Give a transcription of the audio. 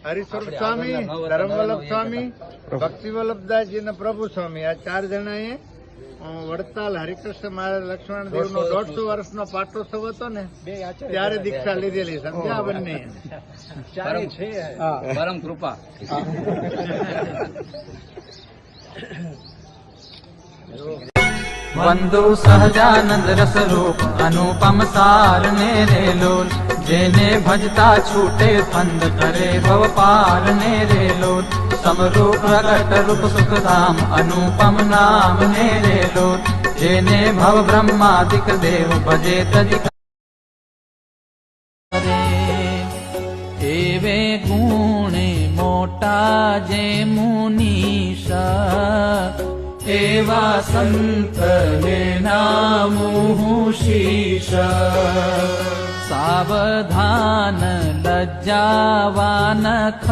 હરિસ્વરૂપ સ્વામી, ધર્મવલ્લભ સ્વામી, ભક્તિવલ્લભદાસજી અને પ્રભુ સ્વામી આ 4 જણાએ વડતાલ હરિકૃષ્ણ મહારાજ લક્ષ્મણ દેવનો 150 વર્ષનો પાટોત્સવ હતો ને ત્યારે દીક્ષા લીધેલી. સમજ્યા બંને? પરમ કૃપા. वंदो सहजानंद रस रूप अनुपम सार मेरे लोल जेने भजता छूटे फंद करे भव पार मेरे लोल समरूप प्रकट रूप सुख धाम अनुपम नाम मेरे लोल जेने भव ब्रह्मादिक देव भजे तदिकारे एवे गुणे मोटा जे मुनीषा एवा संत हे नामुः शीश सावधान लज्जावान ख